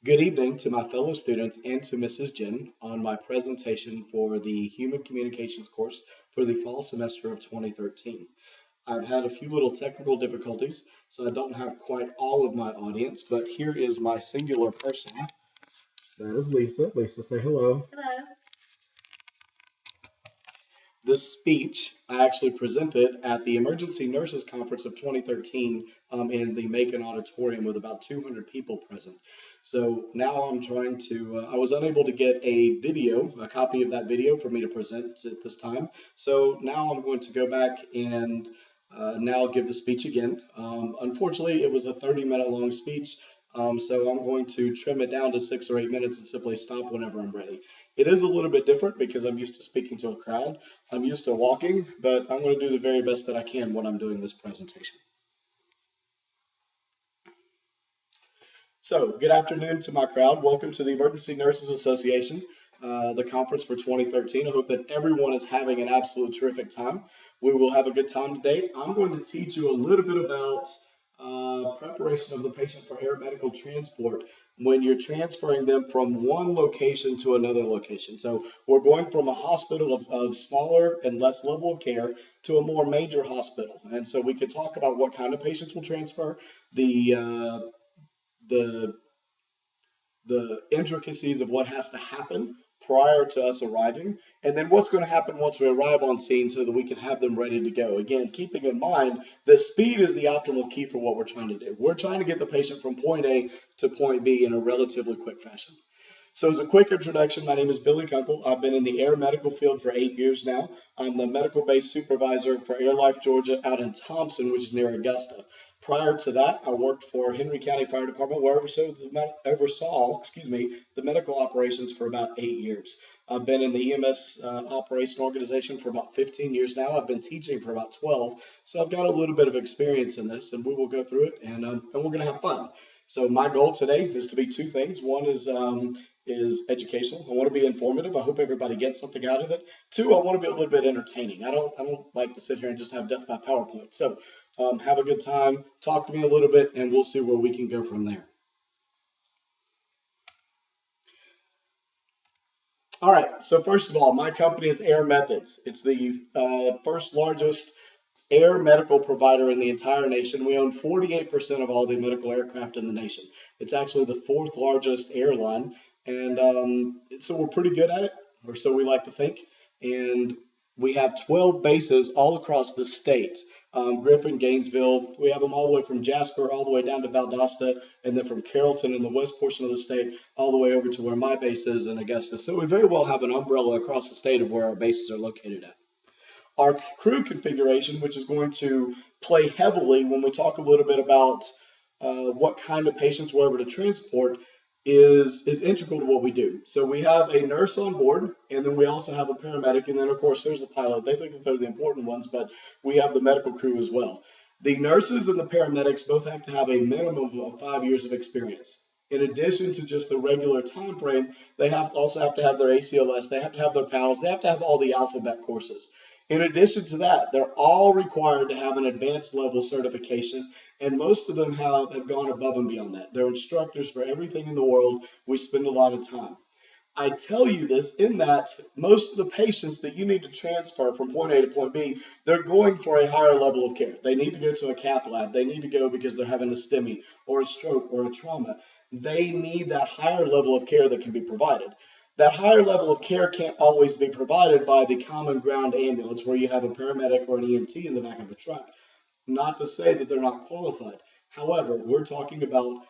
Good evening to my fellow students and to Mrs. Jen on my presentation for the Human Communications course for the fall semester of 2013. I've had a few little technical difficulties, so I don't have quite all of my audience, but here is my singular person. That is Lisa. Lisa, say hello. Hello. This speech I actually presented at the Emergency Nurses Conference of 2013 in the Macon Auditorium with about 200 people present. So now I'm trying to, I was unable to get a video, a copy of that video for me to present at this time. So now I'm going to go back and now give the speech again. Unfortunately, it was a 30-minute long speech. So I'm going to trim it down to 6 or 8 minutes and simply stop whenever I'm ready. It is a little bit different because I'm used to speaking to a crowd. I'm used to walking, but I'm going to do the very best that I can when I'm doing this presentation. So, good afternoon to my crowd. Welcome to the Emergency Nurses Association, the conference for 2013. I hope that everyone is having an absolute terrific time. We will have a good time today. I'm going to teach you a little bit about preparation of the patient for air medical transport when you're transferring them from one location to another location. So we're going from a hospital of smaller and less level of care to a more major hospital. And so we could talk about what kind of patients will transfer, the the intricacies of what has to happen prior to us arriving, and then what's going to happen once we arrive on scene so that we can have them ready to go. Again, keeping in mind that speed is the optimal key for what we're trying to do. We're trying to get the patient from point A to point B in a relatively quick fashion. So as a quick introduction, my name is Billy Kunkel. I've been in the air medical field for 8 years now. I'm the medical base supervisor for Air Life Georgia out in Thompson, which is near Augusta. Prior to that, I worked for Henry County Fire Department, where I oversaw the medical operations for about 8 years. I've been in the EMS operation organization for about 15 years now. I've been teaching for about 12, so I've got a little bit of experience in this, and we will go through it, and we're going to have fun. So my goal today is to be two things. One is educational. I want to be informative. I hope everybody gets something out of it. Two, I want to be a little bit entertaining. I don't like to sit here and just have death by PowerPoint. So have a good time. Talk to me a little bit, and we'll see where we can go from there. All right. So first of all, my company is Air Methods. It's the first largest air medical provider in the entire nation. We own 48% of all the medical aircraft in the nation. It's actually the fourth largest airline. And so we're pretty good at it, or so we like to think. And we have 12 bases all across the state. Griffin, Gainesville, we have them all the way from Jasper all the way down to Valdosta, and then from Carrollton in the west portion of the state all the way over to where my base is in Augusta. So we very well have an umbrella across the state of where our bases are located at. Our crew configuration, which is going to play heavily when we talk a little bit about what kind of patients we're able to transport, is integral to what we do. So we have a nurse on board, and then we also have a paramedic, and then of course there's the pilot. They think that they're the important ones, but we have the medical crew as well. The nurses and the paramedics both have to have a minimum of 5 years of experience. In addition to just the regular time frame, they also have to have their ACLS, they have to have their PALS, they have to have all the alphabet courses. In addition to that, they're all required to have an advanced level certification, and most of them have gone above and beyond that. They're instructors for everything in the world. We spend a lot of time. I tell you this in that most of the patients that you need to transfer from point A to point B, they're going for a higher level of care. They need to go to a cath lab. They need to go because they're having a STEMI or a stroke or a trauma. They need that higher level of care that can be provided. That higher level of care can't always be provided by the common ground ambulance where you have a paramedic or an EMT in the back of the truck. Not to say that they're not qualified. However, we're talking about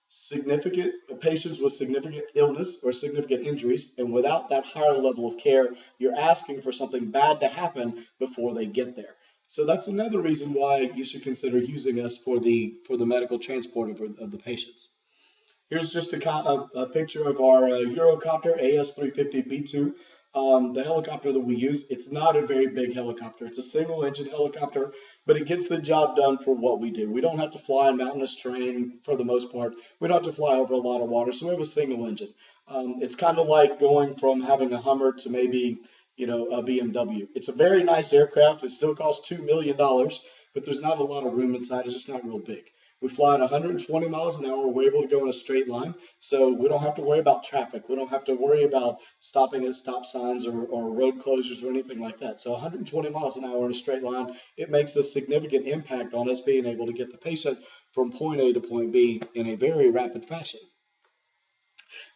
significant patients with significant illness or significant injuries, and without that higher level of care, you're asking for something bad to happen before they get there. So that's another reason why you should consider using us for the medical transport of the patients. Here's just a picture of our Eurocopter AS350B2, the helicopter that we use. It's not a very big helicopter. It's a single engine helicopter, but it gets the job done for what we do. We don't have to fly in mountainous terrain for the most part. We don't have to fly over a lot of water, so we have a single engine. It's kind of like going from having a Hummer to maybe, a BMW. It's a very nice aircraft. It still costs $2 million, but there's not a lot of room inside. It's just not real big. We fly at 120 miles an hour. We're able to go in a straight line, so we don't have to worry about traffic. We don't have to worry about stopping at stop signs or road closures or anything like that. So 120 miles an hour in a straight line, it makes a significant impact on us being able to get the patient from point A to point B in a very rapid fashion.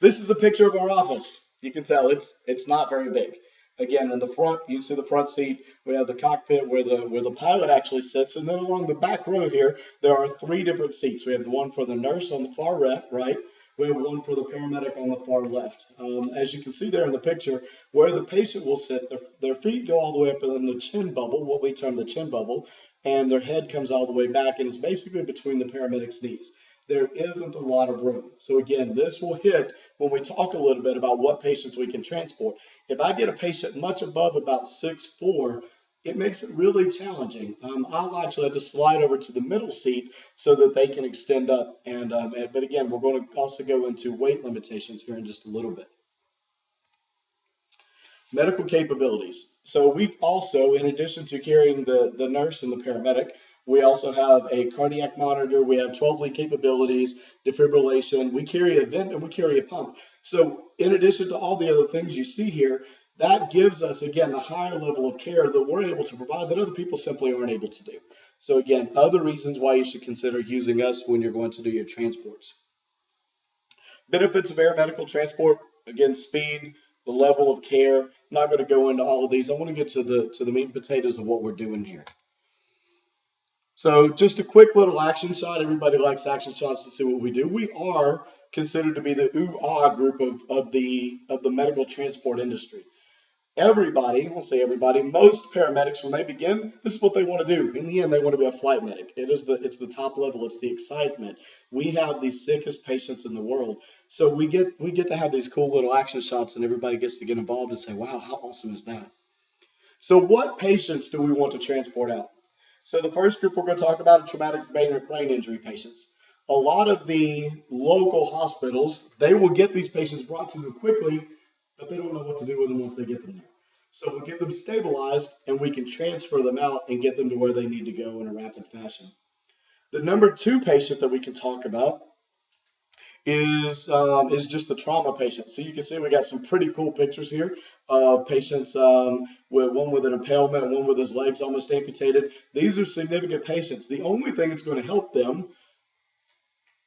This is a picture of our office. You can tell it's not very big. Again, in the front, you see the front seat. We have the cockpit where the pilot actually sits, and then along the back row here, there are 3 different seats. We have the one for the nurse on the far right. We have one for the paramedic on the far left. As you can see there in the picture, where the patient will sit, their feet go all the way up in the chin bubble, what we term the chin bubble, and their head comes all the way back, and it's basically between the paramedic's knees. There isn't a lot of room. So again, this will hit when we talk a little bit about what patients we can transport. If I get a patient much above about 6'4", it makes it really challenging. I'll actually have to slide over to the middle seat so that they can extend up. But again, we're going to also go into weight limitations here in just a little bit. Medical capabilities. So we also, in addition to carrying the nurse and the paramedic, we also have a cardiac monitor. We have 12-lead capabilities, defibrillation. We carry a vent and we carry a pump. So in addition to all the other things you see here, that gives us, again, the higher level of care that we're able to provide that other people simply aren't able to do. So again, other reasons why you should consider using us when you're going to do your transports. Benefits of air medical transport, again, speed, the level of care. I'm not going to go into all of these. I want to get to the meat and potatoes of what we're doing here. So just a quick little action shot. Everybody likes action shots to see what we do. We are considered to be the ooh-ah group of the medical transport industry. Everybody, I won't say everybody, most paramedics, when they begin, this is what they want to do. In the end, they want to be a flight medic. It's the top level. It's the excitement. We have the sickest patients in the world. So we get to have these cool little action shots, and everybody gets to get involved and say, wow, how awesome is that? So what patients do we want to transport out? So the first group we're going to talk about are traumatic brain injury patients. A lot of the local hospitals, they will get these patients brought to them quickly, but they don't know what to do with them once they get them there. So we'll get them stabilized, and we can transfer them out and get them to where they need to go in a rapid fashion. The number 2 patient that we can talk about is just the trauma patient. So you can see we got some pretty cool pictures here of patients, with one with an impalement, one with his legs almost amputated. These are significant patients. The only thing that's going to help them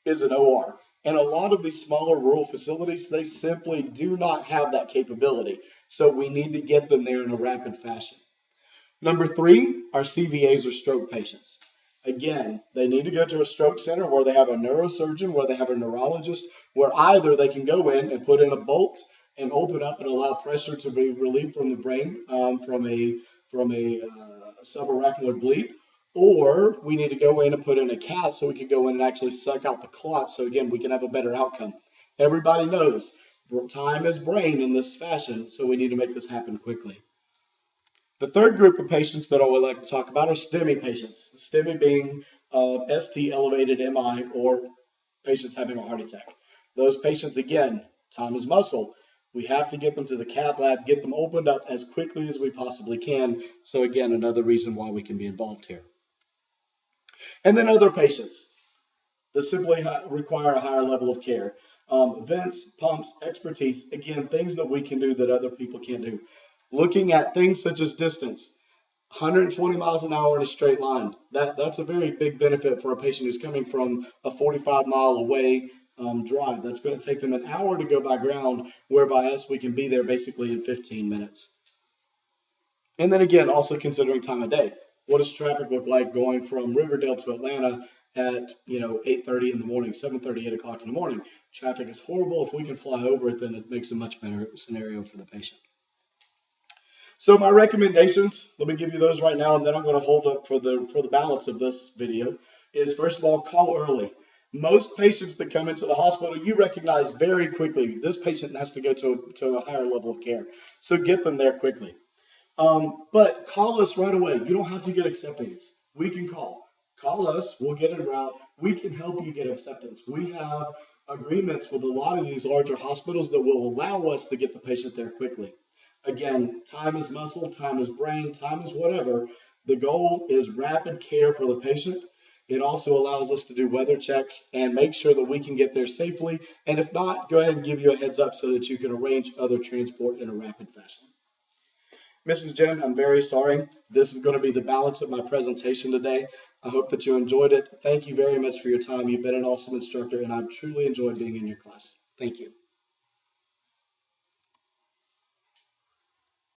is an OR. And a lot of these smaller rural facilities, they simply do not have that capability. So we need to get them there in a rapid fashion. Number 3 are CVAs or stroke patients. Again, they need to go to a stroke center where they have a neurosurgeon, where they have a neurologist, where either they can go in and put in a bolt and open up and allow pressure to be relieved from the brain from a subarachnoid bleed, or we need to go in and put in a cath so we can go in and actually suck out the clot so again we can have a better outcome. Everybody knows time is brain in this fashion, so we need to make this happen quickly. The third group of patients that I would like to talk about are STEMI patients. STEMI being ST elevated MI, or patients having a heart attack. Those patients, again, time is muscle. We have to get them to the cath lab, get them opened up as quickly as we possibly can. So again, another reason why we can be involved here. And then other patients that simply require a higher level of care. Vents, pumps, expertise, again, things that we can do that other people can't do. Looking at things such as distance, 120 miles an hour in a straight line. That's a very big benefit for a patient who's coming from a 45-mile away drive. That's going to take them an hour to go by ground, whereby us, we can be there basically in 15 minutes. And then again, also considering time of day. What does traffic look like going from Riverdale to Atlanta at 8:30 in the morning, 7:30, 8 o'clock in the morning? Traffic is horrible. If we can fly over it, then it makes a much better scenario for the patient. So my recommendations, let me give you those right now, and then I'm going to hold up for the balance of this video, is first of all, call early. Most patients that come into the hospital, you recognize very quickly, this patient has to go to a higher level of care. So get them there quickly. But call us right away. You don't have to get acceptance. We can call. Call us. We'll get it route. We can help you get acceptance. We have agreements with a lot of these larger hospitals that will allow us to get the patient there quickly. Again, time is muscle, time is brain, time is whatever. The goal is rapid care for the patient. It also allows us to do weather checks and make sure that we can get there safely. And if not, go ahead and give you a heads up so that you can arrange other transport in a rapid fashion. Mrs. Jen, I'm very sorry. This is going to be the balance of my presentation today. I hope that you enjoyed it. Thank you very much for your time. You've been an awesome instructor, and I've truly enjoyed being in your class. Thank you.